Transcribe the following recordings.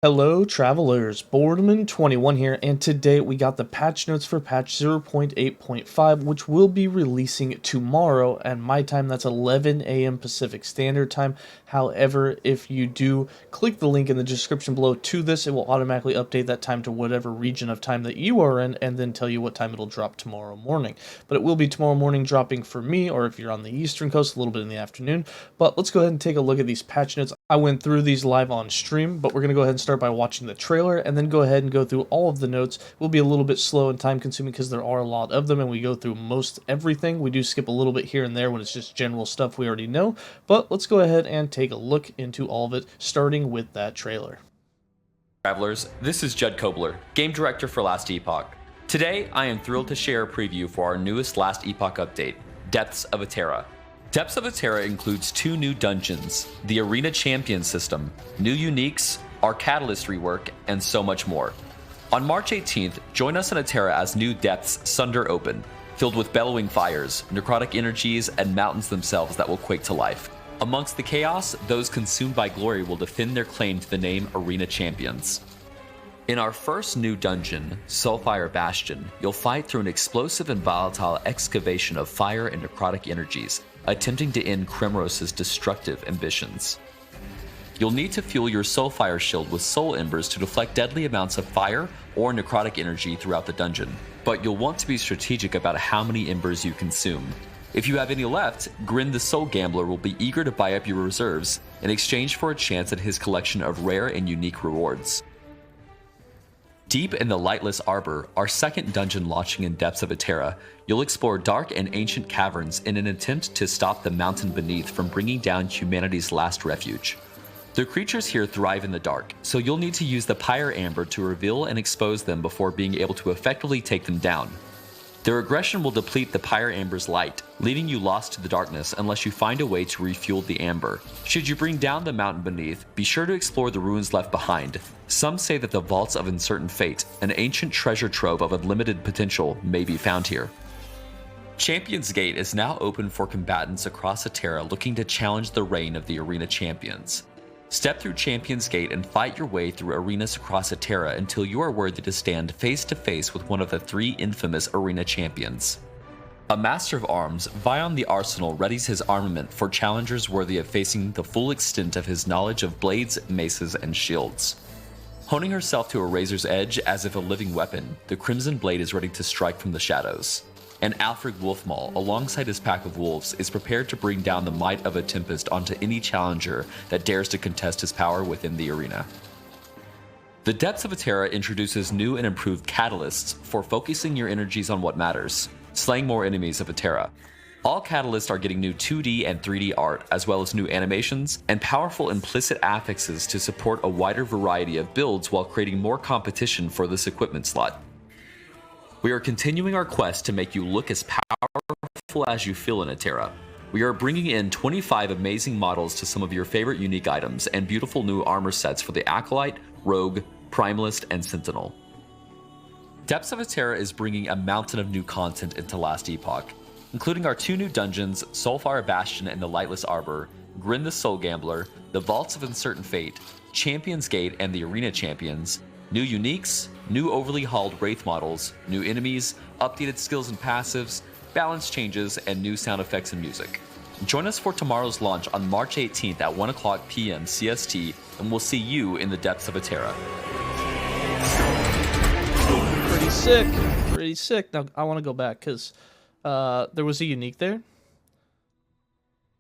Hello travelers, Boardman21 here, and today we got the patch notes for patch 0.8.5, which will be releasing tomorrow at my time. That's 11 a.m. Pacific Standard Time. However, if you do click the link in the description below to this, it will automatically update that time to whatever region of time that you are in, and then tell you what time it'll drop tomorrow morning. But it will be tomorrow morning dropping for me, or if you're on the Eastern Coast, a little bit in the afternoon. But let's go ahead and take a look at these patch notes. I went through these live on stream, but we're going to go ahead and start by watching the trailer and then go ahead and go through all of the notes. We'll be a little bit slow and time consuming because there are a lot of them and we go through most everything. We do skip a little bit here and there when it's just general stuff we already know, but let's go ahead and take a look into all of it, starting with that trailer. Travelers, this is 𝐁𝐿𝐴, Game Director for Last Epoch. Today, I am thrilled to share a preview for our newest Last Epoch update, Depths of Ătera. Depths of Ătera includes 2 new dungeons, the Arena Champion system, new uniques, our Catalyst rework, and so much more. On March 18th, join us in Ătera as new depths sunder open, filled with bellowing fires, necrotic energies, and mountains themselves that will quake to life. Amongst the chaos, those consumed by glory will defend their claim to the name Arena Champions. In our first new dungeon, Sulfire Bastion, you'll fight through an explosive and volatile excavation of fire and necrotic energies, attempting to end Kremros's destructive ambitions. You'll need to fuel your Soulfire shield with soul embers to deflect deadly amounts of fire or necrotic energy throughout the dungeon, but you'll want to be strategic about how many embers you consume. If you have any left, Grin the Soul Gambler will be eager to buy up your reserves in exchange for a chance at his collection of rare and unique rewards. Deep in the Lightless Arbor, our second dungeon launching in Depths of Ătera, you'll explore dark and ancient caverns in an attempt to stop the mountain beneath from bringing down humanity's last refuge. The creatures here thrive in the dark, so you'll need to use the Pyre Amber to reveal and expose them before being able to effectively take them down. Their aggression will deplete the Pyre Amber's light, leaving you lost to the darkness unless you find a way to refuel the amber. Should you bring down the mountain beneath, be sure to explore the ruins left behind. Some say that the Vaults of Uncertain Fate, an ancient treasure trove of unlimited potential, may be found here. Champions Gate is now open for combatants across Ătera looking to challenge the reign of the Arena Champions. Step through Champions Gate and fight your way through arenas across Ătera until you are worthy to stand face to face with one of the 3 infamous Arena Champions. A Master of Arms, Vion the Arsenal readies his armament for challengers worthy of facing the full extent of his knowledge of blades, maces, and shields. Honing herself to a razor's edge as if a living weapon, the Crimson Blade is ready to strike from the shadows. And Alfred Wolfmaul, alongside his pack of wolves, is prepared to bring down the might of a tempest onto any challenger that dares to contest his power within the arena. The Depths of Ătera introduces new and improved catalysts for focusing your energies on what matters, slaying more enemies of Ătera. All catalysts are getting new 2D and 3D art, as well as new animations and powerful implicit affixes to support a wider variety of builds while creating more competition for this equipment slot. We are continuing our quest to make you look as powerful as you feel in Ătera. We are bringing in 25 amazing models to some of your favorite unique items and beautiful new armor sets for the Acolyte, Rogue, Primalist, and Sentinel. Depths of Ătera is bringing a mountain of new content into Last Epoch, including our 2 new dungeons, Sulfire Bastion and the Lightless Arbor, Grin the Soul Gambler, the Vaults of Uncertain Fate, Champions Gate and the Arena Champions, new uniques, new overly hauled Wraith models, new enemies, updated skills and passives, balance changes, and new sound effects and music. Join us for tomorrow's launch on March 18th at 1:00 p.m. CST, and we'll see you in the Depths of Ătera. Pretty sick, pretty sick. Now, I want to go back, because there was a unique there,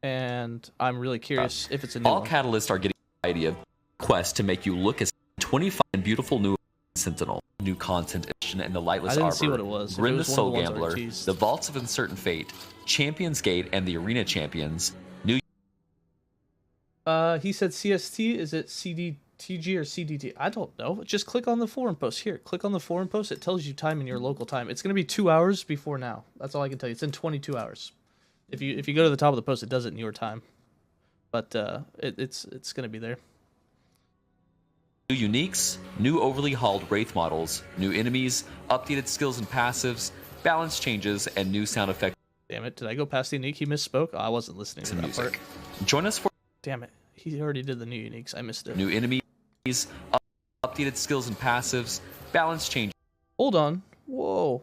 and I'm really curious if it's a new All one. catalysts are getting a variety of quests to make you look as 25 and beautiful new Sentinel, new content and the Lightless Arbor, see what it was. Grin the It was Soul one of the ones I Gambler, teased. the Vaults of Uncertain Fate, Champions Gate and the Arena Champions, new... He said CST, is it CDTG or CDT? I don't know. Just click on the forum post. Here, click on the forum post. It tells you time in your local time. It's going to be 2 hours before now. That's all I can tell you. It's in 22 hours. If you go to the top of the post, it does it in your time. But it's going to be there. New uniques, new overly hauled Wraith models, new enemies, updated skills and passives, balance changes, and new sound effects. Damn it, did I go past the unique? He misspoke? Oh, I wasn't listening to that music. part. Join us for Damn it, he already did the new uniques. I missed it. new enemies, updated skills and passives, balance changes. Hold on. Whoa.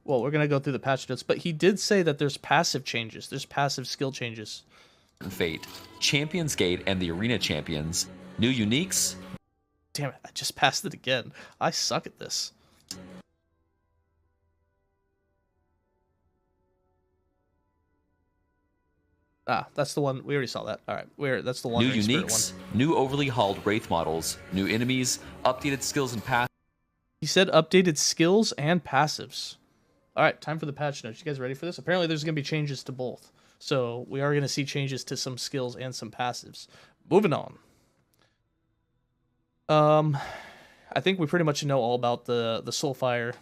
Well, we're going to go through the patch notes, but he did say that there's passive changes. There's passive skill changes. Fate, Champions Gate and the Arena Champions, new uniques. Damn it, I just passed it again. I suck at this. Ah, that's the one. We already saw that. All right, that's the one. New uniques, new overly hauled Wraith models, new enemies, updated skills and passives. He said updated skills and passives. All right, time for the patch notes. You guys ready for this? Apparently there's going to be changes to both. So we are going to see changes to some skills and some passives. Moving on. I think we pretty much know all about the Soulfire.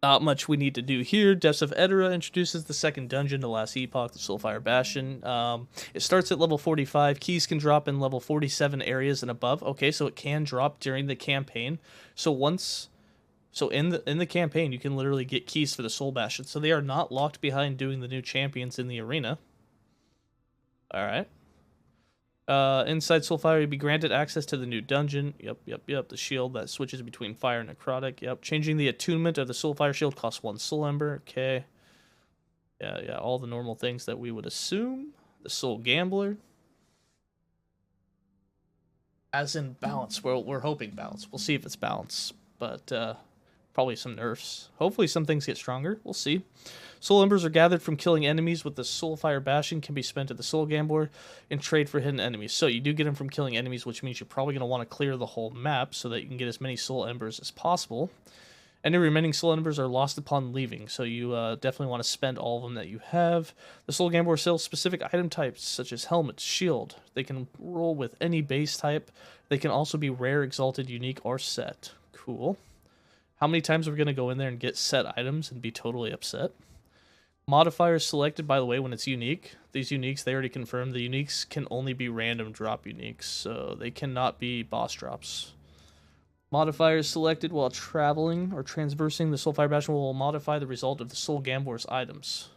Not much we need to do here. Depths of Etera introduces the second dungeon to last epoch, the Soulfire Bastion. It starts at level 45. Keys can drop in level 47 areas and above. Okay, so it can drop during the campaign. So in the campaign, you can literally get keys for the Soul Bastion. So they are not locked behind doing the new champions in the arena. All right. Inside Soulfire, you'll be granted access to the new dungeon. Yep. The shield that switches between fire and necrotic. Yep. Changing the attunement of the Soulfire shield costs 1 soul ember. Okay. Yeah. All the normal things that we would assume. The Soul Gambler. As in balance. We're hoping balance. We'll see if it's balance. But probably some nerfs. Hopefully some things get stronger. We'll see. Soul Embers are gathered from killing enemies with the Soulfire Bastion, can be spent at the Soul Gambler and trade for hidden enemies. So you do get them from killing enemies, which means you're probably going to want to clear the whole map so that you can get as many Soul Embers as possible. Any remaining Soul Embers are lost upon leaving, so you definitely want to spend all of them that you have. The Soul Gambler sells specific item types, such as helmet, shield. They can roll with any base type. They can also be rare, exalted, unique, or set. Cool. How many times are we going to go in there and get set items and be totally upset? Modifiers selected, by the way, when it's unique. These uniques, they already confirmed the uniques can only be random drop uniques, so they cannot be boss drops. Modifiers selected while traveling or transversing the Soulfire Bastion will modify the result of the Soul Gambler's items.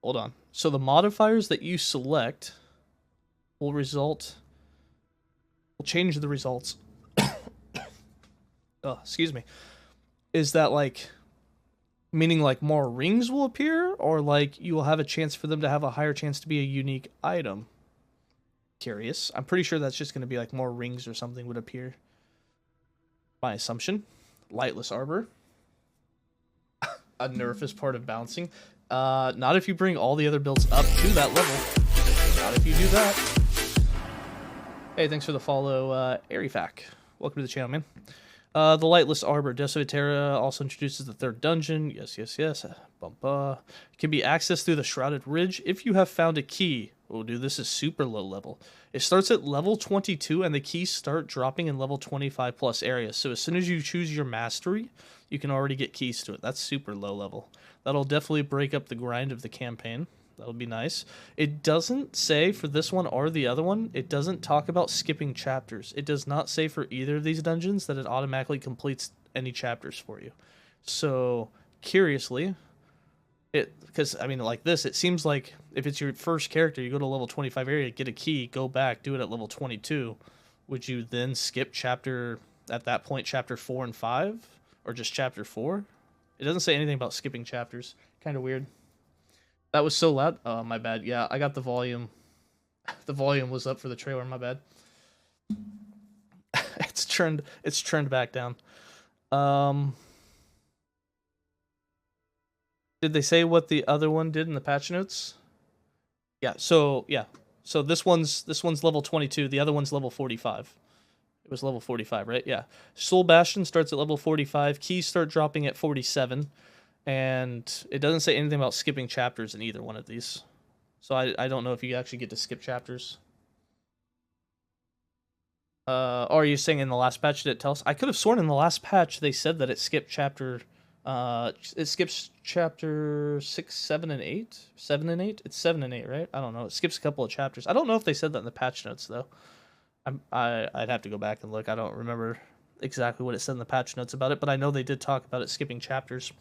Hold on. So the modifiers that you select will change the results. Oh, excuse me. Is that like, meaning like more rings will appear, or like you will have a chance for them to have a higher chance to be a unique item? Curious. I'm pretty sure that's just going to be like more rings or something would appear. My assumption. Lightless Arbor. A nerf is part of bouncing. Not if you bring all the other builds up to that level. Not if you do that. Hey, thanks for the follow, Arifac. Welcome to the channel, man. The Lightless Arbor, Depths of Etera, also introduces the third dungeon. Yes. It can be accessed through the Shrouded Ridge if you have found a key. Oh, dude, this is super low level. It starts at level 22, and the keys start dropping in level 25 plus areas. So as soon as you choose your mastery, you can already get keys to it. That's super low level. That'll definitely break up the grind of the campaign. That'll be nice. It doesn't say for this one or the other one, it doesn't talk about skipping chapters. It does not say for either of these dungeons that it automatically completes any chapters for you. So, curiously, because, I mean, like this, it seems like if it's your first character, you go to level 25 area, get a key, go back, do it at level 22. Would you then skip chapter, at that point, chapter 4 and 5? Or just chapter 4? It doesn't say anything about skipping chapters. Kind of weird. That was so loud. Oh, my bad. Yeah, I got the volume. The volume was up for the trailer. My bad. It's turned back down. Did they say what the other one did in the patch notes? Yeah. So this one's level 22. The other one's level 45. It was level 45, right? Yeah. Soul Bastion starts at level 45. Keys start dropping at 47. And it doesn't say anything about skipping chapters in either one of these. So I don't know if you actually get to skip chapters. Or are you saying in the last patch did it tell us? I could have sworn in the last patch they said that it skipped chapter... it skips chapter 6, 7, and 8? 7 and 8? It's 7 and 8, right? I don't know. It skips a couple of chapters. I don't know if they said that in the patch notes, though. I'd have to go back and look. I don't remember exactly what it said in the patch notes about it, but I know they did talk about it skipping chapters.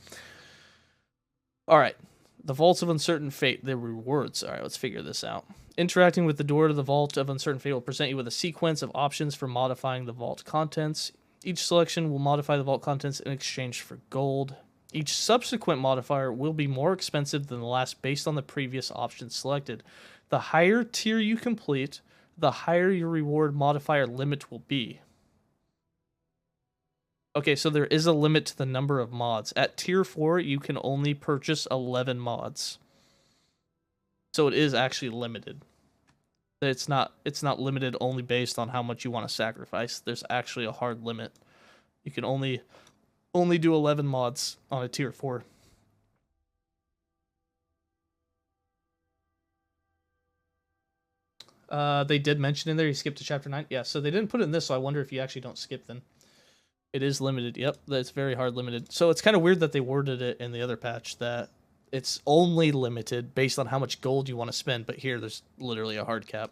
All right, The Vaults of Uncertain Fate, the rewards. All right, let's figure this out. Interacting with the door to the Vault of Uncertain Fate will present you with a sequence of options for modifying the vault contents. Each selection will modify the vault contents in exchange for gold. Each subsequent modifier will be more expensive than the last based on the previous option selected. The higher tier you complete, the higher your reward modifier limit will be. Okay, so there is a limit to the number of mods. At tier 4, you can only purchase 11 mods. So it is actually limited. It's not limited only based on how much you want to sacrifice. There's actually a hard limit. You can only do 11 mods on a tier 4. They did mention in there you skipped to chapter 9. Yeah, so they didn't put it in this, so I wonder if you actually don't skip then. It is limited. Yep, that's very hard limited. So it's kind of weird that they worded it in the other patch that it's only limited based on how much gold you want to spend, but here there's literally a hard cap,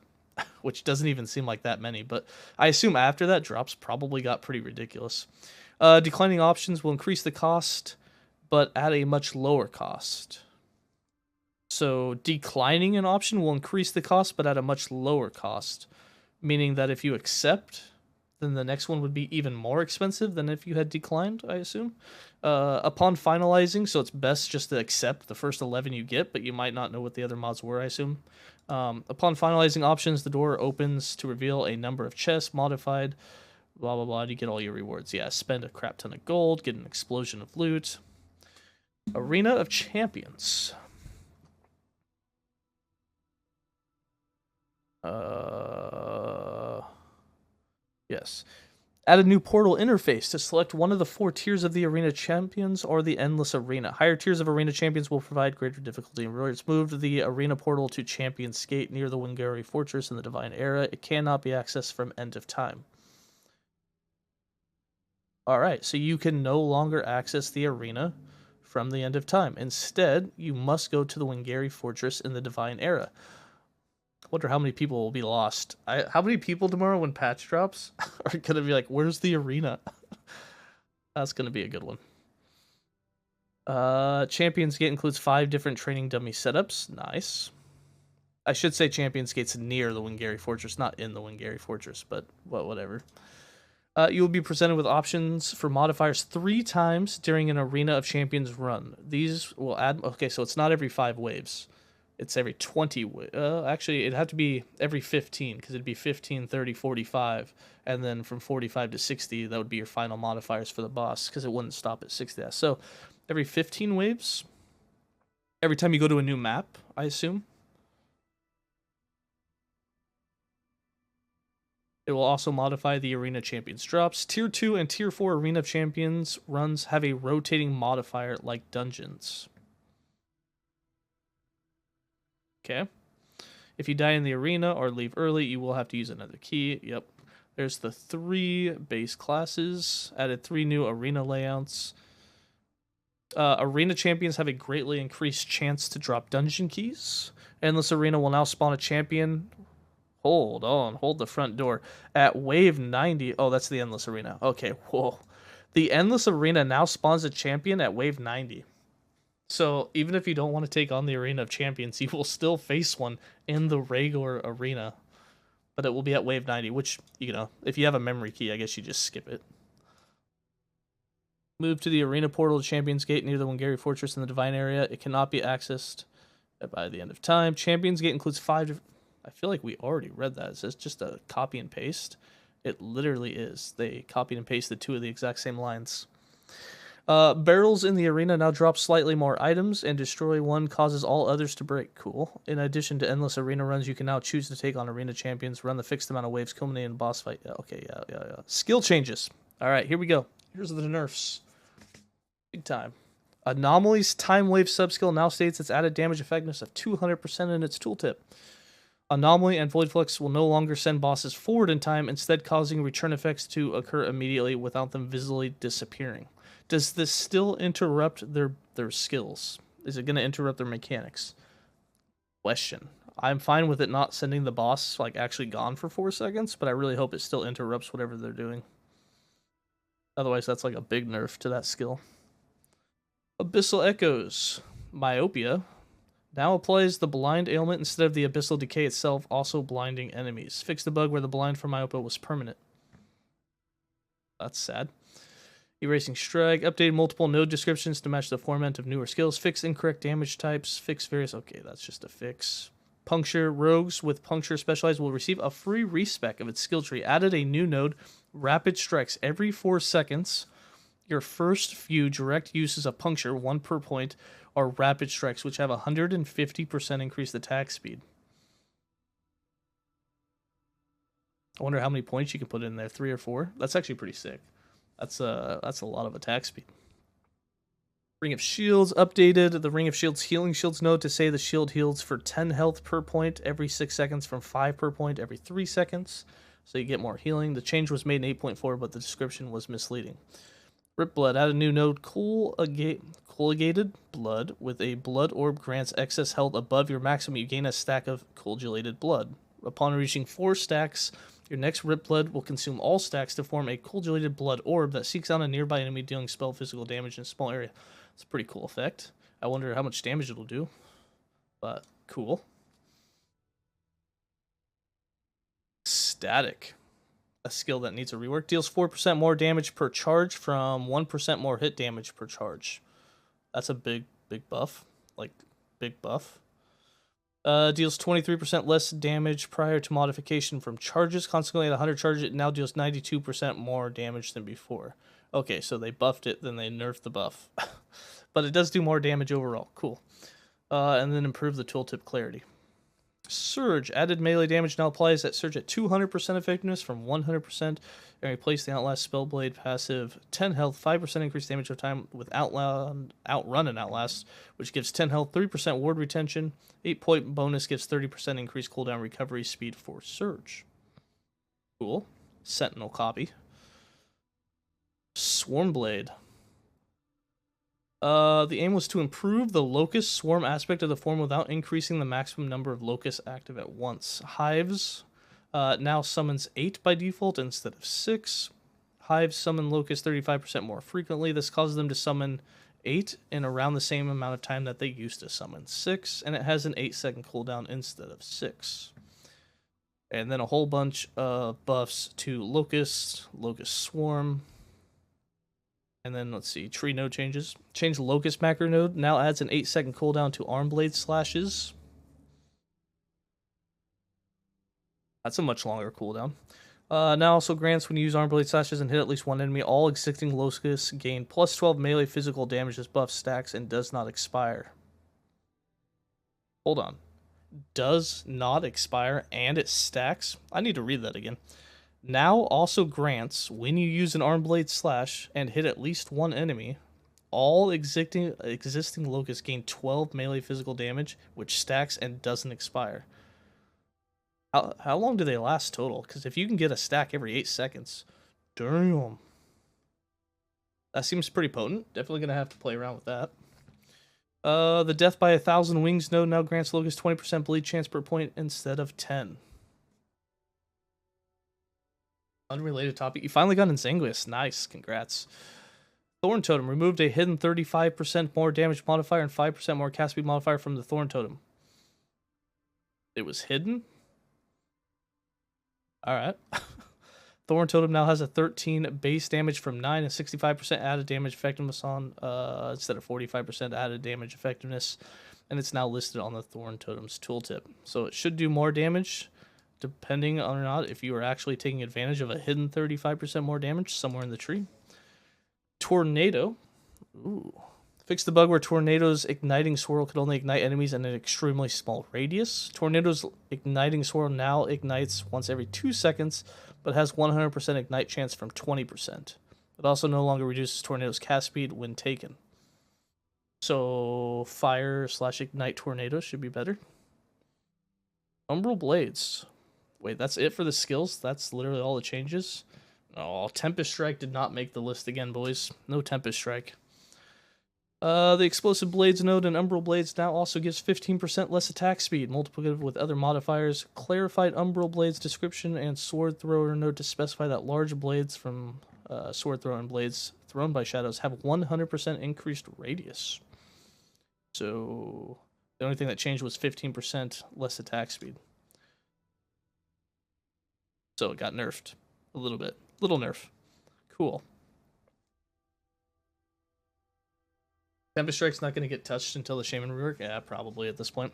which doesn't even seem like that many, but I assume after that drops probably got pretty ridiculous. Declining options will increase the cost, but at a much lower cost. So declining an option will increase the cost, but at a much lower cost, meaning that if you accept, then the next one would be even more expensive than if you had declined, I assume. Upon finalizing, so it's best just to accept the first 11 you get, but you might not know what the other mods were, I assume. Upon finalizing options, the door opens to reveal a number of chests modified, blah, blah, blah, you get all your rewards. Yeah, spend a crap ton of gold, get an explosion of loot. Arena of Champions. Yes. Add a new portal interface to select one of the 4 tiers of the Arena Champions or the Endless Arena. Higher tiers of Arena Champions will provide greater difficulty and rewards. Moved the Arena portal to Champion's Gate near the Wingari Fortress in the Divine Era. It cannot be accessed from End of Time. Alright, so you can no longer access the arena from the End of Time. Instead, you must go to the Wingari Fortress in the Divine Era. I wonder how many people will be lost. How many people tomorrow when patch drops are going to be like, where's the arena? That's going to be a good one. Champions Gate includes 5 different training dummy setups. Nice. I should say Champions Gate's near the Wingari Fortress, not in the Wingari Fortress, but whatever. You will be presented with options for modifiers 3 times during an Arena of Champions run. These will add... Okay, so it's not every 5 waves. It's every 20. Actually, it'd have to be every 15, because it'd be 15, 30, 45. And then from 45 to 60, that would be your final modifiers for the boss, because it wouldn't stop at 60. So every 15 waves, every time you go to a new map, I assume. It will also modify the Arena Champions drops. Tier 2 and Tier 4 Arena Champions runs have a rotating modifier like dungeons. Okay. If you die in the arena or leave early, you will have to use another key. Yep. There's the 3 base classes. Added 3 new arena layouts. Arena champions have a greatly increased chance to drop dungeon keys. Endless Arena will now spawn a champion. Hold on. Hold the front door. At wave 90. Oh, that's the Endless Arena. Okay. Whoa. The Endless Arena now spawns a champion at wave 90. So, even if you don't want to take on the Arena of Champions, you will still face one in the regular arena. But it will be at wave 90, which, you know, if you have a memory key, I guess you just skip it. Move to the Arena portal to Champion's Gate near the Wingari Fortress in the Divine Area. It cannot be accessed by the End of Time. Champion's Gate includes 5... I feel like we already read that. Is this just a copy and paste? It literally is. They copied and pasted 2 of the exact same lines. Barrels in the arena now drop slightly more items, and destroy one causes all others to break. Cool. In addition to endless arena runs, you can now choose to take on arena champions, run the fixed amount of waves, culminate in boss fight. Yeah, okay, yeah. Skill changes. All right, here we go. Here's the nerfs. Big time. Anomaly's time wave subskill now states its added damage effectiveness of 200% in its tooltip. Anomaly and Void Flux will no longer send bosses forward in time, instead causing return effects to occur immediately without them visibly disappearing. Does this still interrupt their skills? Is it going to interrupt their mechanics? Question. I'm fine with it not sending the boss like actually gone for 4 seconds, but I really hope it still interrupts whatever they're doing. Otherwise, that's like a big nerf to that skill. Abyssal Echoes. Myopia. Now applies the blind ailment instead of the abyssal decay itself, also blinding enemies. Fix the bug where the blind from Myopia was permanent. That's sad. Erasing strike. Updated multiple node descriptions to match the format of newer skills. Fix incorrect damage types. Fix various... Okay, that's just a fix. Puncture. Rogues with Puncture Specialized will receive a free respec of its skill tree. Added a new node. Rapid strikes every 4 seconds. Your first few direct uses of Puncture, 1 per point, are rapid strikes, which have 150% increased attack speed. I wonder how many points you can put in there. 3 or 4? That's actually pretty sick. That's a lot of attack speed. Ring of Shields updated. The Ring of Shields healing shields node to say the shield heals for 10 health per point every 6 seconds from 5 per point every 3 seconds. So you get more healing. The change was made in 8.4, but the description was misleading. Rip Blood. Add a new node. Colligated Blood with a blood orb grants excess health above your maximum. You gain a stack of colligated blood. Upon reaching 4 stacks, your next Rip Blood will consume all stacks to form a colligated blood orb that seeks out a nearby enemy, dealing spell physical damage in a small area. It's a pretty cool effect. I wonder how much damage it'll do, but cool. Static. A skill that needs a rework. Deals 4% more damage per charge from 1% more hit damage per charge. That's a big buff. Like, big buff. Deals 23% less damage prior to modification from charges. Consequently, at 100 charges, it now deals 92% more damage than before. Okay, so they buffed it, then they nerfed the buff. But it does do more damage overall. Cool. And then improve the tooltip clarity. Surge. Added melee damage now applies that surge at 200% effectiveness from 100%. And replace the Outlast Spellblade passive. 10 health, 5% increased damage over time with Outrun and Outlast, which gives 10 health, 3% ward retention. 8-point bonus gives 30% increased cooldown recovery speed for Surge. Cool. Sentinel copy. Swarmblade. The aim was to improve the locust swarm aspect of the form without increasing the maximum number of locusts active at once. Hives now summons 8 by default instead of 6. Hives summon locusts 35% more frequently. This causes them to summon 8 in around the same amount of time that they used to summon 6, and it has an 8-second cooldown instead of 6. And then a whole bunch of buffs to locusts, locust swarm. And then, let's see, tree node changes. Change Locust macro node. Now adds an 8-second cooldown to arm blade slashes. That's a much longer cooldown. Now also grants when you use arm blade slashes and hit at least one enemy, all existing locusts gain plus 12 melee physical damage as buff stacks and does not expire. Hold on. Does not expire and it stacks? I need to read that again. Now also grants, when you use an arm blade slash and hit at least one enemy, all existing locusts gain 12 melee physical damage, which stacks and doesn't expire. How long do they last total? Because if you can get a stack every 8 seconds, damn. That seems pretty potent. Definitely going to have to play around with that. The Death by 1,000 Wings node now grants locusts 20% bleed chance per point instead of 10. Unrelated topic. You finally got 𝐁𝐮𝐲. Nice. Congrats. Thorn Totem. Removed a hidden 35% more damage modifier and 5% more cast speed modifier from the Thorn Totem. It was hidden? Alright. Thorn Totem now has a 13 base damage from 9 and 65% added damage effectiveness on, instead of 45% added damage effectiveness. And it's now listed on the Thorn Totem's tooltip. So it should do more damage, depending on or not if you are actually taking advantage of a hidden 35% more damage somewhere in the tree. Tornado. Ooh. Fix the bug where Tornado's igniting swirl could only ignite enemies in an extremely small radius. Tornado's igniting swirl now ignites once every 2 seconds, but has 100% ignite chance from 20%. It also no longer reduces Tornado's cast speed when taken. So fire/ignite Tornado should be better. Umbral Blades. Wait, that's it for the skills? That's literally all the changes? Oh, Tempest Strike did not make the list again, boys. No Tempest Strike. The Explosive Blades node and Umbral Blades now also gives 15% less attack speed, multiplicative with other modifiers. Clarified Umbral Blades description and Sword Thrower node to specify that large blades from Sword Thrower and blades thrown by shadows have 100% increased radius. So, The only thing that changed was 15% less attack speed. So it got nerfed a little bit. Little nerf. Cool. Tempest Strike's not going to get touched until the Shaman rework? Yeah, probably at this point.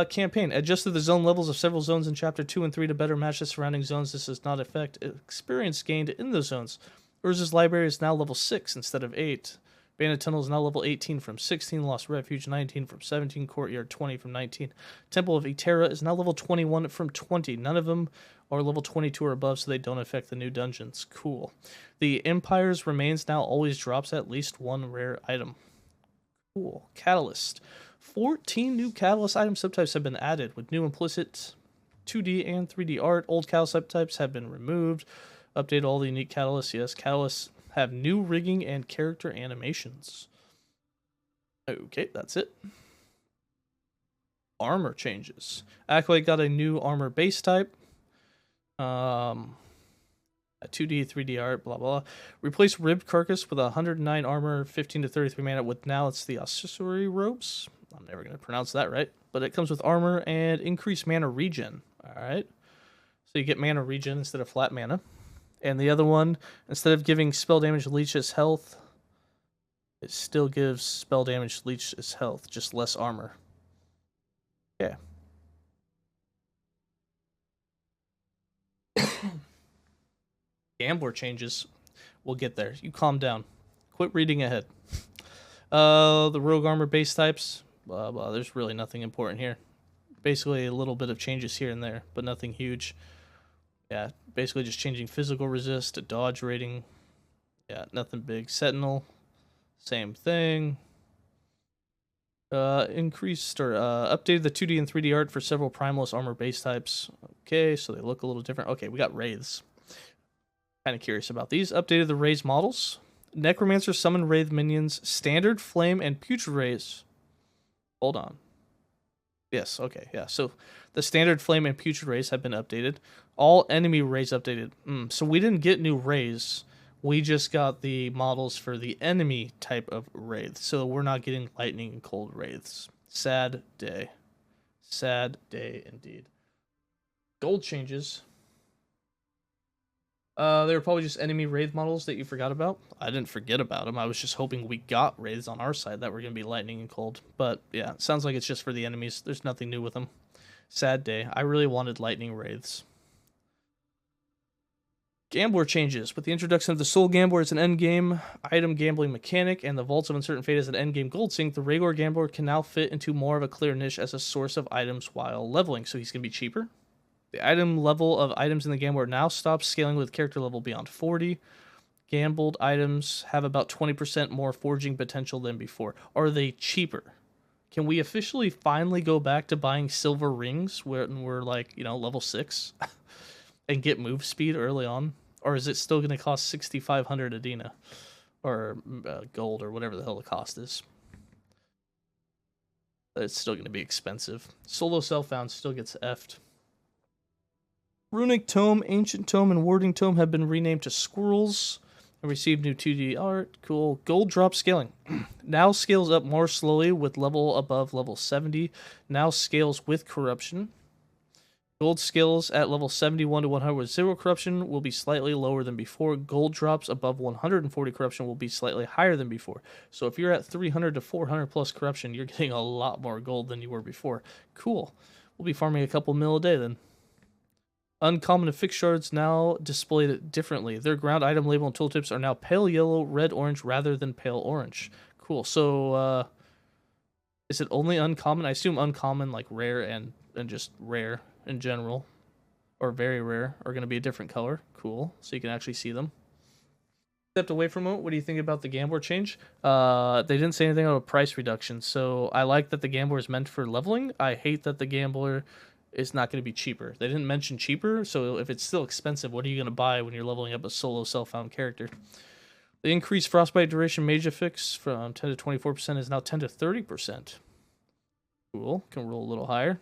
Campaign. Adjusted the zone levels of several zones in Chapter 2 and 3 to better match the surrounding zones. This does not affect experience gained in those zones. Urza's Library is now level 6 instead of 8. Bandit Tunnel is now level 18 from 16. Lost Refuge 19 from 17. Courtyard 20 from 19. Temple of Eterra is now level 21 from 20. None of them are level 22 or above, so they don't affect the new dungeons. Cool. The Empire's Remains now always drops at least one rare item. Cool. Catalyst. 14 new Catalyst item subtypes have been added with new implicit 2D and 3D art. Old Catalyst subtypes have been removed. Update all the unique Catalysts. Yes, Catalysts have new rigging and character animations. Okay, that's it. Armor changes. Acolyte got a new armor base type. A 2D, 3D art, blah, blah. Replace Ribbed Carcass with 109 armor, 15 to 33 mana with now it's the Accessory Robes. I'm never going to pronounce that right. But it comes with armor and increased mana regen. Alright. So you get mana regen instead of flat mana. And the other one, instead of giving spell damage leeches health, it still gives spell damage leeches health, just less armor. Yeah. Gambler changes. We'll get there. You calm down. Quit reading ahead. The rogue armor base types. Blah, blah. There's really nothing important here. Basically a little bit of changes here and there, but nothing huge. Yeah, basically just changing physical resist to dodge rating. Yeah, nothing big. Sentinel, same thing. Increased or updated the 2D and 3D art for several primalist armor base types. Okay, so they look a little different. Okay, we got wraiths. Kind of curious about these. Updated the Wraith models. Necromancer summon Wraith minions. Standard, Flame, and Putrid Wraiths. Hold on. Yes, okay, yeah. So the Standard, Flame, and Putrid Wraiths have been updated. All enemy Wraiths updated. So we didn't get new Wraiths. We just got the models for the enemy type of Wraith. So we're not getting Lightning and Cold Wraiths. Sad day. Sad day indeed. Gold changes. They were probably just enemy Wraith models that you forgot about. I didn't forget about them. I was just hoping we got Wraiths on our side that were going to be Lightning and Cold. But yeah, it sounds like it's just for the enemies. There's nothing new with them. Sad day. I really wanted Lightning Wraiths. Gambler changes. With the introduction of the Soul Gambler as an endgame item gambling mechanic and the Vaults of Uncertain Fate as an endgame gold sink, the Rhaegor Gambler can now fit into more of a clear niche as a source of items while leveling. So he's going to be cheaper. The item level of items in the Gambler now stops scaling with character level beyond 40. Gambled items have about 20% more forging potential than before. Are they cheaper? Can we officially finally go back to buying silver rings when we're like, you know, level 6 and get move speed early on? Or is it still going to cost 6,500 Adina or gold or whatever the hell the cost is? It's still going to be expensive. Solo Self-Found still gets effed. Runic Tome, Ancient Tome, and Warding Tome have been renamed to Squirrels and received new 2D art. Cool. Gold drop scaling. Now scales up more slowly with level above level 70. Now scales with corruption. Gold scales at level 71 to 100 with 0 corruption will be slightly lower than before. Gold drops above 140 corruption will be slightly higher than before. So if you're at 300 to 400 plus corruption, you're getting a lot more gold than you were before. Cool. We'll be farming a couple mil a day then. Uncommon and fixed shards now displayed differently. Their ground item label and tooltips are now pale yellow, red, orange rather than pale orange. Cool. So is it only uncommon? I assume uncommon, like rare and just rare in general, or very rare, are going to be a different color. Cool. So you can actually see them. Stepped away from it. What do you think about the Gambler change? They didn't say anything about price reduction. So I like that the Gambler is meant for leveling. I hate that the Gambler is not going to be cheaper. They didn't mention cheaper, so if it's still expensive, what are you going to buy when you're leveling up a solo self-found character? The increased frostbite duration mage affix from 10 to 24% is now 10 to 30%. Cool. Can roll a little higher.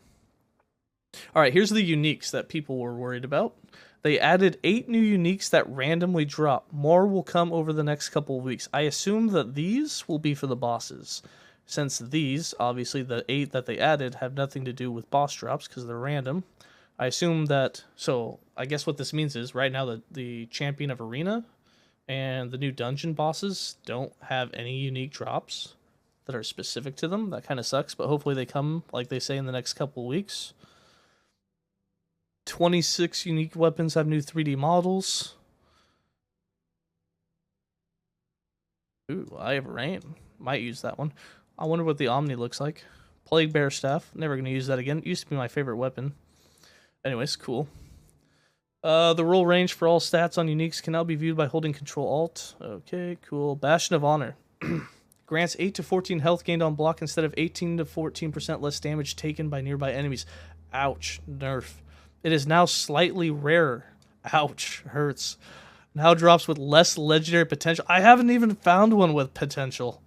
All right, here's the uniques that people were worried about. They added 8 new uniques that randomly drop. More will come over the next couple of weeks. I assume that these will be for the bosses. since these, obviously the 8 that they added, have nothing to do with boss drops because they're random. I assume that, so I guess what this means is right now the Champion of Arena and the new dungeon bosses don't have any unique drops that are specific to them. That kind of sucks, but hopefully they come, like they say, in the next couple weeks. 26 unique weapons have new 3D models. Ooh, I have Rain. Might use that one. I wonder what the Omni looks like. Plague Bear Staff. Never going to use that again. It used to be my favorite weapon. Anyways, cool. The roll range for all stats on uniques can now be viewed by holding Control-Alt. Okay, cool. Bastion of Honor. Grants 8 to 14 health gained on block instead of 18 to 14% less damage taken by nearby enemies. Ouch. Nerf. It is now slightly rarer. Ouch. Hurts. Now drops with less legendary potential. I haven't even found one with potential.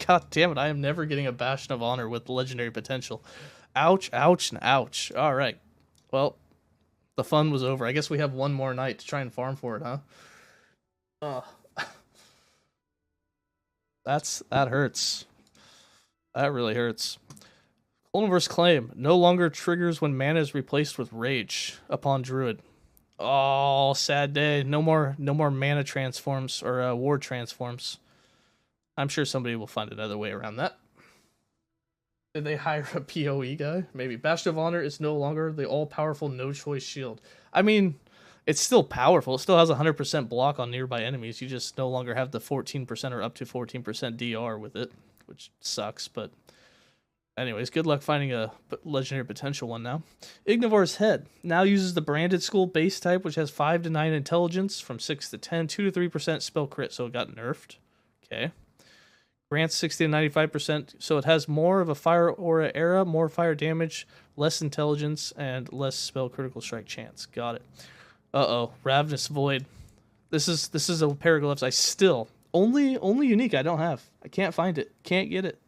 God damn it. I am never getting a Bastion of Honor with legendary potential. Ouch, ouch, and ouch. All right. Well, the fun was over. I guess we have one more night to try and farm for it, huh? That hurts. That really hurts. Hold claim. No longer triggers when mana is replaced with rage upon druid. Oh, sad day. No more mana transforms or ward transforms. I'm sure somebody will find another way around that. Did they hire a PoE guy? Maybe. Bastion of Honor is no longer the all-powerful no-choice shield. I mean, it's still powerful. It still has 100% block on nearby enemies. You just no longer have the 14% or up to 14% DR with it, which sucks, but anyways, good luck finding a legendary potential one now. Ignivor's Head now uses the Branded School base type, which has 5 to 9 intelligence, from 6 to 10, 2 to 3% spell crit, so it got nerfed. Okay. Grants 60 to 95%, so it has more of a fire aura era, more fire damage, less intelligence, and less spell critical strike chance. Got it. Uh-oh, Ravenous Void. This is a pair of gloves I still only unique I don't have. I can't find it. Can't get it.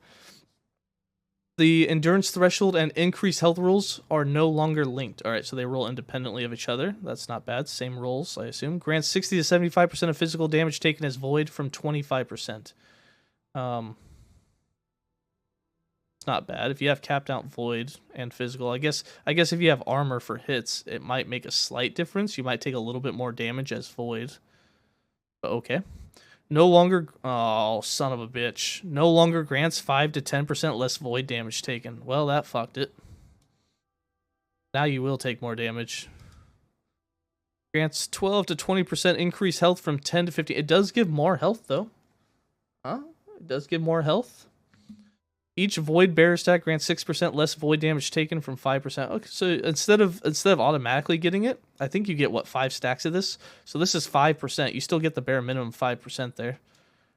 The endurance threshold and increased health rules are no longer linked. All right, so they roll independently of each other. That's not bad. Same rolls, I assume. Grants 60 to 75% of physical damage taken as void from 25%. It's not bad. If you have capped out void and physical, I guess if you have armor for hits, it might make a slight difference. You might take a little bit more damage as void. But okay. No longer, oh, son of a bitch. No longer grants 5 to 10% less void damage taken. Well, that fucked it. Now you will take more damage. Grants 12 to 20% increased health from 10 to 50. It does give more health, though. Huh? It does give more health. Each void bearer stack grants 6% less void damage taken from 5%. Okay, so instead of automatically getting it, I think you get, what, 5 stacks of this? So this is 5%. You still get the bare minimum 5% there.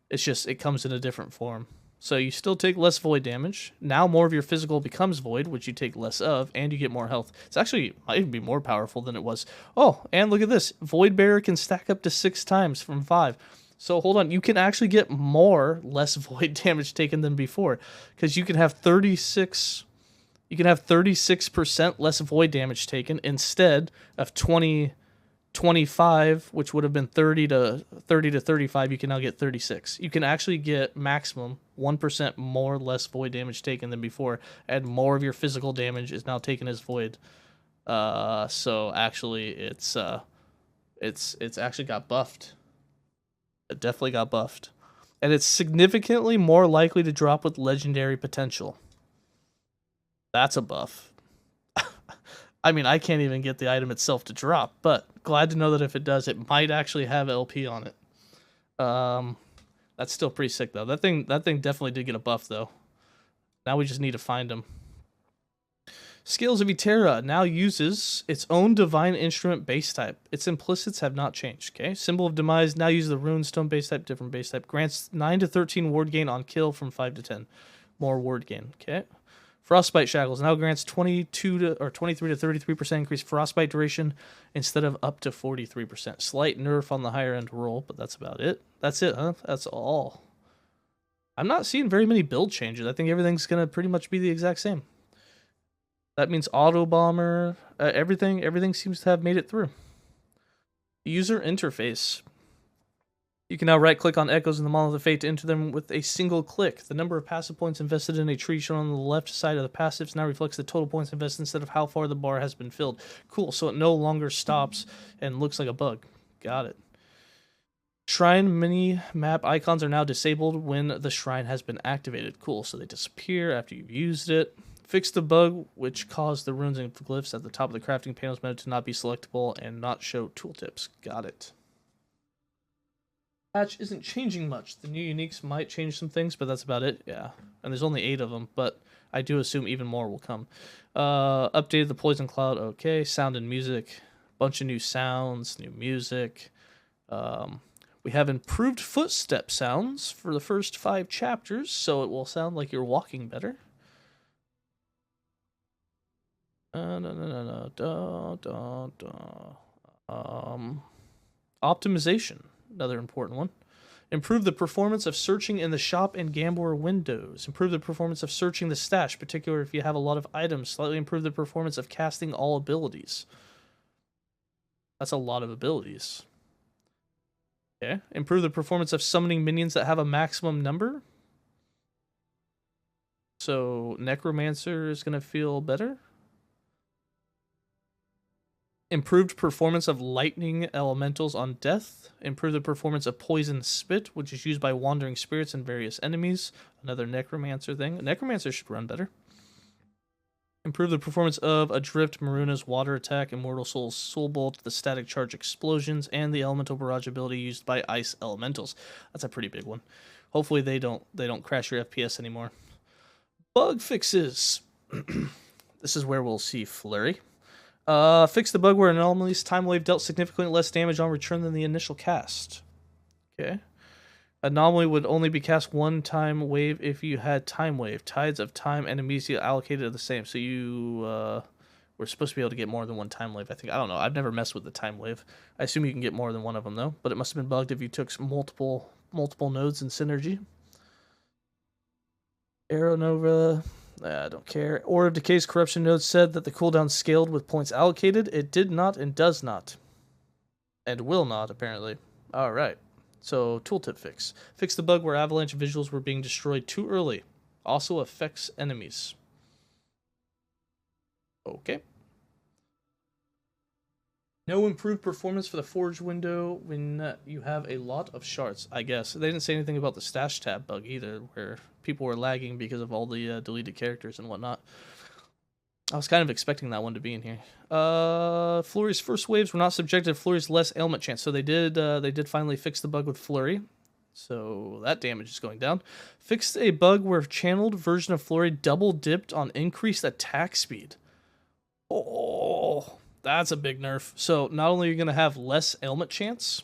It's just, it comes in a different form. So you still take less void damage. Now more of your physical becomes void, which you take less of, and you get more health. It's actually, might even be more powerful than it was. Oh, and look at this. Void bearer can stack up to 6 times from 5. So hold on, you can actually get less void damage taken than before, because you can have 36% less void damage taken instead of 25, which would have been 30 to 35. You can now get 36. You can actually get maximum 1% more less void damage taken than before, and more of your physical damage is now taken as void. So actually, it's actually got buffed. It definitely got buffed. And it's significantly more likely to drop with legendary potential. That's a buff. I mean, I can't even get the item itself to drop, but glad to know that if it does, it might actually have LP on it. That's still pretty sick, though. That thing definitely did get a buff, though. Now we just need to find him. Scales of Eterra now uses its own divine instrument base type. Its implicits have not changed. Okay. Symbol of Demise now uses the runestone base type, different base type. Grants 9 to 13 ward gain on kill from 5 to 10. More ward gain. Okay. Frostbite Shackles now grants 23 to 33% increased frostbite duration instead of up to 43%. Slight nerf on the higher end roll, but that's about it. That's it, huh? That's all. I'm not seeing very many build changes. I think everything's going to pretty much be the exact same. That means auto bomber, everything seems to have made it through. User interface. You can now right-click on echoes in the Monolith of Fate to enter them with a single click. The number of passive points invested in a tree shown on the left side of the passives now reflects the total points invested instead of how far the bar has been filled. Cool, so it no longer stops and looks like a bug. Got it. Shrine mini-map icons are now disabled when the shrine has been activated. Cool, so they disappear after you've used it. Fix the bug which caused the runes and glyphs at the top of the crafting panels menu to not be selectable and not show tooltips. Got it. Patch isn't changing much. The new uniques might change some things, but that's about it. Yeah, and there's only 8 of them, but I do assume even more will come. Updated the Poison Cloud. Okay, sound and music. Bunch of new sounds, new music. We have improved footstep sounds for the first 5 chapters, so it will sound like you're walking better. Optimization. Another important one. Improve the performance of searching in the shop and gambler windows. Improve the performance of searching the stash, particularly if you have a lot of items. Slightly improve the performance of casting all abilities. That's a lot of abilities. Okay. Improve the performance of summoning minions that have a maximum number. So Necromancer is going to feel better. Improved performance of lightning elementals on death. Improve the performance of poison spit, which is used by wandering spirits and various enemies. Another necromancer thing. Necromancer should run better. Improve the performance of Adrift, Maruna's water attack, Immortal Soul's soul bolt, the static charge explosions, and the elemental barrage ability used by ice elementals. That's a pretty big one. Hopefully they don't crash your FPS anymore. Bug fixes. This is where we'll see Flurry. Fix the bug where anomalies time wave dealt significantly less damage on return than the initial cast. Okay. Anomaly would only be cast 1 time wave if you had time wave. Tides of time and amnesia allocated are the same. So you were supposed to be able to get more than 1 time wave, I think. I don't know. I've never messed with the time wave. I assume you can get more than one of them, though. But it must have been bugged if you took multiple nodes in synergy. Arrow Nova... I don't care. Aura of Decay's corruption node said that the cooldown scaled with points allocated. It did not and does not. And will not, apparently. Alright. So, tooltip fix. Fix the bug where avalanche visuals were being destroyed too early. Also affects enemies. Okay. No improved performance for the forge window when you have a lot of shards, I guess. They didn't say anything about the stash tab bug either, where people were lagging because of all the deleted characters and whatnot. I was kind of expecting that one to be in here. Flurry's first waves were not subjected to Flurry's less ailment chance, so they did finally fix the bug with Flurry. So that damage is going down. Fixed a bug where channeled version of Flurry double dipped on increased attack speed. Oh... That's a big nerf. So not only are you going to have less ailment chance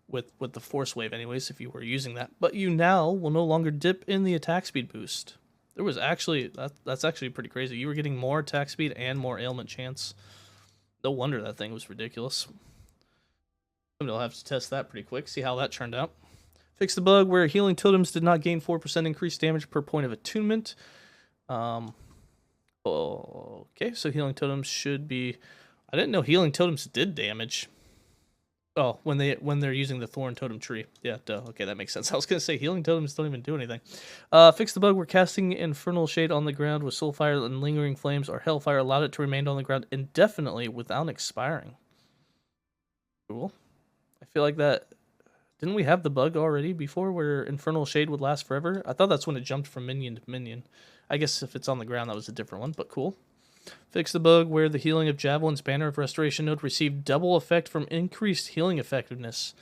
with the force wave anyways, if you were using that, but you now will no longer dip in the attack speed boost. There was actually, that's actually pretty crazy. You were getting more attack speed and more ailment chance. No wonder that thing was ridiculous. Somebody will have to test that pretty quick, see how that turned out. Fix the bug where healing totems did not gain 4% increased damage per point of attunement. Okay, so healing totems should be... I didn't know healing totems did damage. Oh, when they're using the thorn totem tree. Yeah, duh. Okay, that makes sense. I was gonna say healing totems don't even do anything. Fix the bug where casting infernal shade on the ground with soulfire and lingering flames or hellfire allowed it to remain on the ground indefinitely without expiring. Cool. I feel like that... Didn't we have the bug already before where infernal shade would last forever? I thought that's when it jumped from minion to minion. I guess if it's on the ground, that was a different one, but cool. Fix the bug where the healing of Javelin's Banner of Restoration node received double effect from increased healing effectiveness.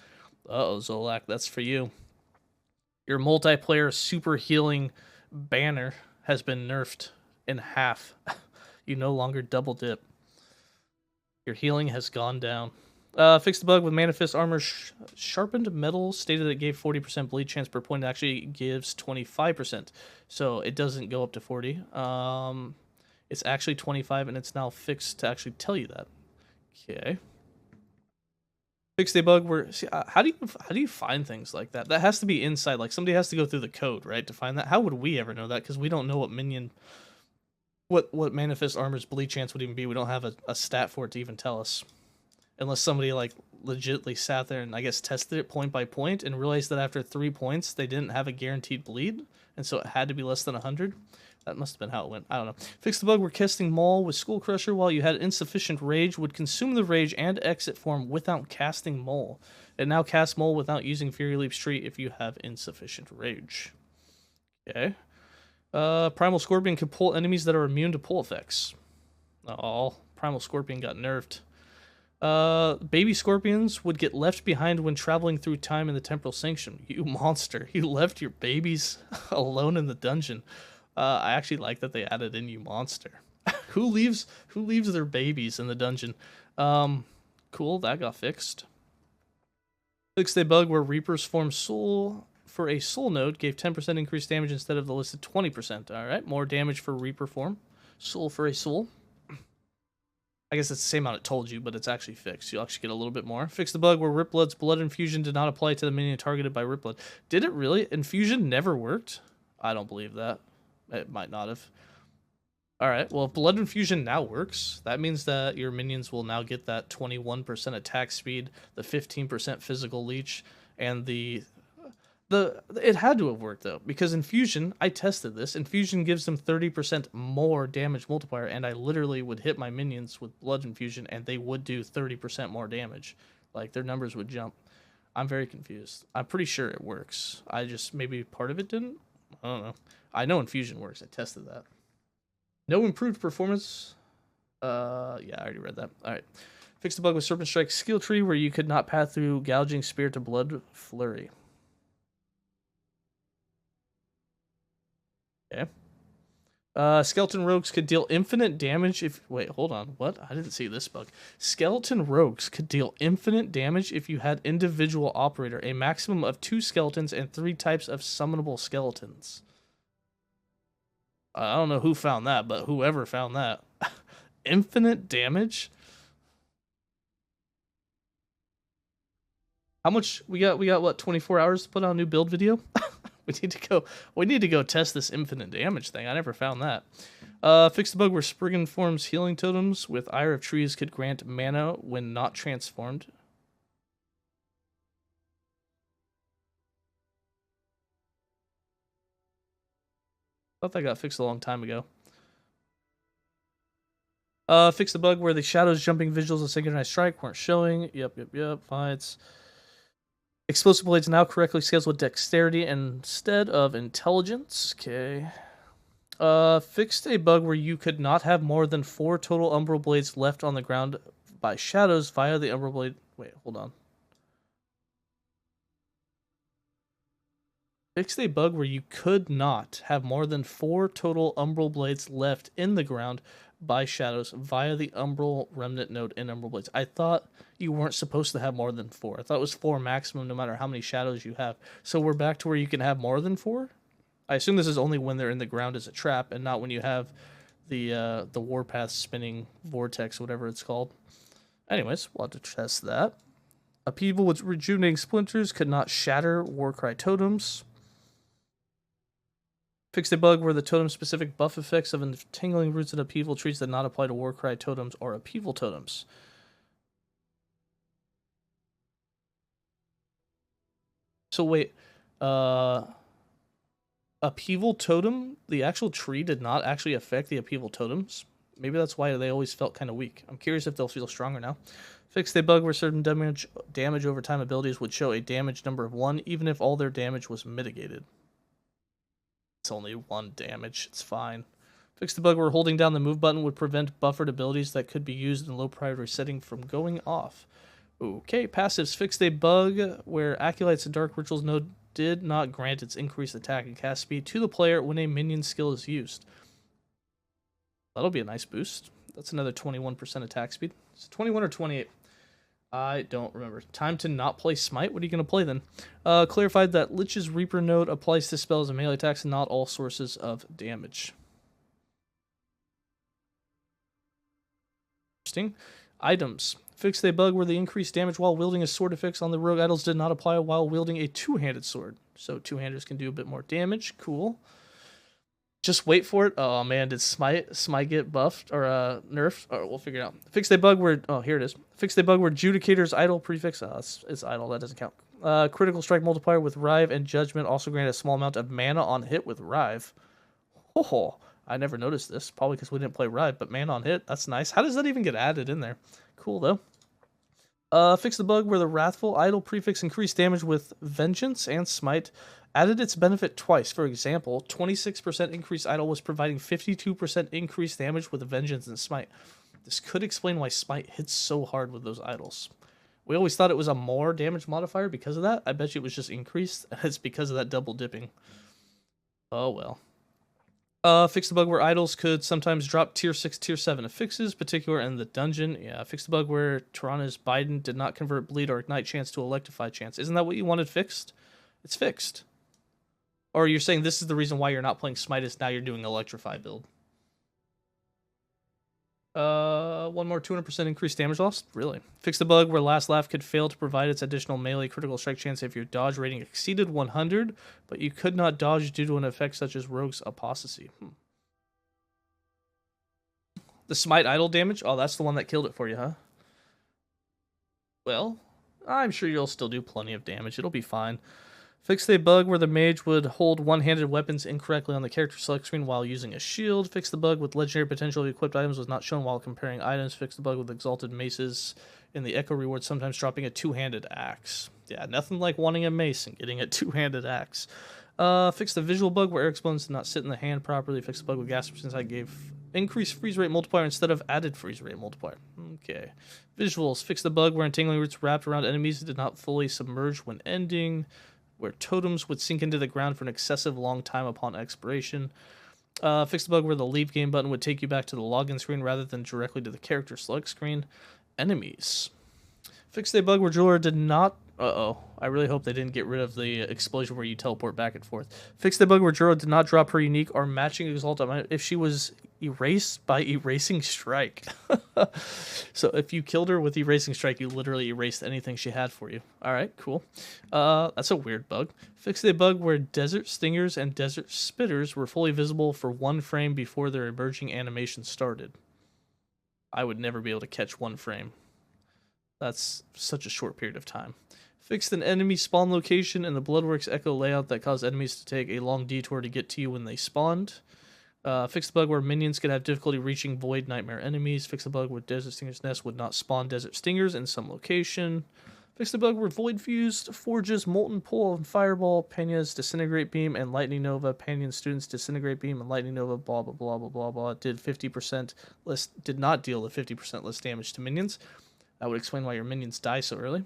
Uh-oh, Zolak, that's for you. Your multiplayer super healing banner has been nerfed in half. You no longer double dip. Your healing has gone down. Fix the bug with Manifest Armor Sharpened Metal stated it gave 40% bleed chance per point. It actually gives 25%. So it doesn't go up to 40. It's actually 25, and it's now fixed to actually tell you that. Okay. Fix the bug where... See, how do you find things like that? That has to be inside. Like, somebody has to go through the code, right, to find that. How would we ever know that? Because we don't know what minion... What Manifest Armor's bleed chance would even be. We don't have a stat for it to even tell us. unless somebody like legitimately sat there and I guess tested it point by point and realized that after 3 points they didn't have a guaranteed bleed, and so it had to be less than 100. That must have been how it went. I don't know. Fix the bug where casting Maul with Skull Crusher while you had insufficient rage would consume the rage and exit form without casting Maul. It now casts Maul without using Fury Leap Street if you have insufficient rage. Okay. Primal Scorpion can pull enemies that are immune to pull effects. Oh, Primal Scorpion got nerfed. Baby Scorpions would get left behind when traveling through time in the Temporal Sanction. You monster. You left your babies alone in the dungeon. I actually like that they added in you monster. Who leaves their babies in the dungeon? Cool, that got fixed. Fixed a bug where Reapers form soul for a soul node gave 10% increased damage instead of the listed 20%. Alright, more damage for Reaper form. Soul for a soul. I guess it's the same amount it told you, but it's actually fixed. You'll actually get a little bit more. Fix the bug where Ripblood's blood infusion did not apply to the minion targeted by Ripblood. Did it really? Infusion never worked? I don't believe that. It might not have. Alright, well, if blood infusion now works, that means that your minions will now get that 21% attack speed, the 15% physical leech, and it had to have worked, though, because infusion, I tested this, infusion gives them 30% more damage multiplier, and I literally would hit my minions with blood infusion, and they would do 30% more damage. Like, their numbers would jump. I'm very confused. I'm pretty sure it works. I just, maybe part of it didn't? I don't know. I know infusion works. I tested that. No improved performance. Yeah, I already read that. All right. Fix the bug with Serpent Strike skill tree where you could not path through Gouging Spear to Blood Flurry. Okay. Skeleton Rogues could deal infinite damage if... Wait, hold on. What? I didn't see this bug. Skeleton Rogues could deal infinite damage if you had individual operator, a maximum of 2 skeletons and 3 types of summonable skeletons. I don't know who found that, but whoever found that. Infinite damage? How much? We got what, 24 hours to put out a new build video? We need to go test this infinite damage thing. I never found that. Fix the bug where Spriggan forms healing totems with Ire of Trees could grant mana when not transformed. I thought that got fixed a long time ago. Fix the bug where the shadows jumping visuals of Synchronized Strike weren't showing. Yep. Fights. Explosive Blades now correctly scales with Dexterity instead of Intelligence. Okay. Fixed a bug where you could not have more than 4 total Umbral Blades left on the ground by shadows via the Umbral Blade. Wait, hold on. Fixed a bug where you could not have more than 4 total Umbral Blades left in the ground by shadows via the Umbral Remnant node in Umbral Blades. I thought you weren't supposed to have more than 4. I thought it was 4 maximum no matter how many shadows you have. So we're back to where you can have more than 4? I assume this is only when they're in the ground as a trap and not when you have the Warpath spinning vortex, whatever it's called. Anyways, we'll have to test that. Upheaval with rejuvenating splinters could not shatter Warcry totems. Fixed a bug where the totem-specific buff effects of entangling roots and upheaval trees did not apply to Warcry totems or upheaval totems. So wait, upheaval totem, the actual tree did not actually affect the upheaval totems? Maybe that's why they always felt kind of weak. I'm curious if they'll feel stronger now. Fixed a bug where certain damage over time abilities would show a damage number of 1, even if all their damage was mitigated. It's only 1 damage, it's fine. Fix the bug where holding down the move button would prevent buffered abilities that could be used in low priority setting from going off. Okay, passives. Fixed a bug where Acolyte's Dark Rituals node did not grant its increased attack and cast speed to the player when a minion skill is used. That'll be a nice boost. That's another 21% attack speed. It's 21 or 28. I don't remember. Time to not play Smite? What are you going to play then? Clarified that Lich's Reaper node applies to spells and melee attacks and not all sources of damage. Interesting. Items. Fixed a bug where the increased damage while wielding a sword effects on the rogue idols did not apply while wielding a two-handed sword. So two-handers can do a bit more damage. Cool. Just wait for it. Oh man, did Smite get buffed or nerfed? Or we'll figure it out. Fix a bug where here it is. Fix a bug where Judicator's idle prefix. It's idle. That doesn't count. Critical strike multiplier with Rive and Judgment also grant a small amount of mana on hit with Rive. Oh, I never noticed this. Probably because we didn't play Rive, but mana on hit. That's nice. How does that even get added in there? Cool though. Fix the bug where the Wrathful idle prefix increased damage with Vengeance and Smite. Added its benefit twice. For example, 26% increased idle was providing 52% increased damage with Vengeance and Smite. This could explain why Smite hits so hard with those idols. We always thought it was a more damage modifier because of that. I bet you it was just increased, and it's because of that double dipping. Oh well. Fix the bug where idols could sometimes drop tier 6, tier 7 affixes, particular in the dungeon. Yeah, fix the bug where Tirana's Biden did not convert bleed or ignite chance to electrify chance. Isn't that what you wanted fixed? It's fixed. Or you're saying this is the reason why you're not playing Smite is now you're doing electrify build. One more 200% increased damage loss? Really? Fix the bug where Last Laugh could fail to provide its additional melee critical strike chance if your dodge rating exceeded 100, but you could not dodge due to an effect such as Rogue's Apostasy. The Smite idle damage? Oh, that's the one that killed it for you, huh? Well, I'm sure you'll still do plenty of damage. It'll be fine. Fix the bug where the mage would hold one-handed weapons incorrectly on the character select screen while using a shield. Fix the bug with legendary potentially equipped items was not shown while comparing items. Fix the bug with exalted maces in the echo reward, sometimes dropping a two-handed axe. Yeah, nothing like wanting a mace and getting a two-handed axe. Fix the visual bug where Eric's bones did not sit in the hand properly. Fix the bug with gas since I gave increased freeze rate multiplier instead of added freeze rate multiplier. Okay. Visuals. Fix the bug where entangling roots wrapped around enemies did not fully submerge when ending. Where totems would sink into the ground for an excessive long time upon expiration. Fix the bug where the leave game button would take you back to the login screen rather than directly to the character select screen. Enemies. Fix the bug where Jeweler did not... I really hope they didn't get rid of the explosion where you teleport back and forth. Fix the bug where Jeweler did not drop her unique or matching exalt if she was erased by Erasing Strike. So if you killed her with Erasing Strike, you literally erased anything she had for you. Alright, cool. That's a weird bug. Fix the bug where Desert Stingers and Desert Spitters were fully visible for 1 frame before their emerging animation started. I would never be able to catch 1 frame. That's such a short period of time. Fixed an enemy spawn location in the Bloodworks Echo layout that caused enemies to take a long detour to get to you when they spawned. Fixed the bug where minions could have difficulty reaching Void Nightmare enemies. Fixed the bug where Desert Stinger's Nest would not spawn Desert Stingers in some location. Fixed the bug where Void Fused, Forge's Molten Pull and Fireball, Penya's Disintegrate Beam, and Lightning Nova, Panyan Student's Disintegrate Beam, and Lightning Nova, blah, blah, blah, blah, blah, blah, did not deal the 50% less damage to minions. That would explain why your minions die so early.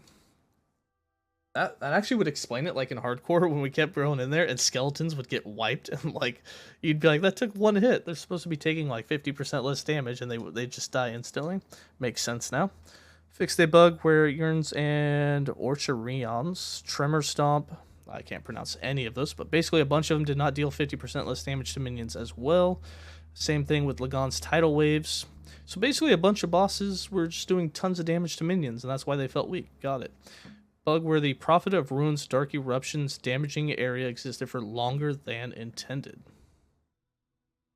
That actually would explain it, like in hardcore when we kept growing in there and skeletons would get wiped and like you'd be like, that took 1 hit. They're supposed to be taking like 50% less damage and they just die instantly. Makes sense now. Fixed a bug where Yearns and Orcharions, Tremor Stomp, I can't pronounce any of those, but basically a bunch of them did not deal 50% less damage to minions as well. Same thing with Lagon's Tidal Waves. So basically a bunch of bosses were just doing tons of damage to minions and that's why they felt weak. Got it. Bug where the Prophet of Ruin's Dark Eruption's damaging area existed for longer than intended.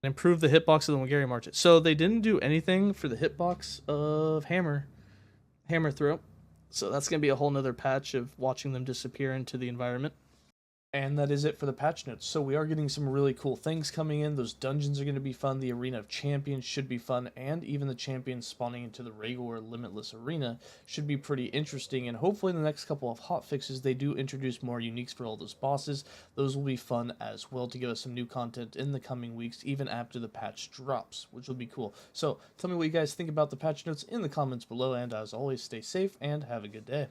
And improve the hitbox of the Wingari March. So they didn't do anything for the hitbox of Hammer Throw. So that's going to be a whole nother patch of watching them disappear into the environment. And that is it for the patch notes. So we are getting some really cool things coming in. Those dungeons are going to be fun. The Arena of Champions should be fun. And even the champions spawning into the regular Limitless Arena should be pretty interesting. And hopefully in the next couple of hotfixes, they do introduce more uniques for all those bosses. Those will be fun as well to give us some new content in the coming weeks, even after the patch drops, which will be cool. So tell me what you guys think about the patch notes in the comments below. And as always, stay safe and have a good day.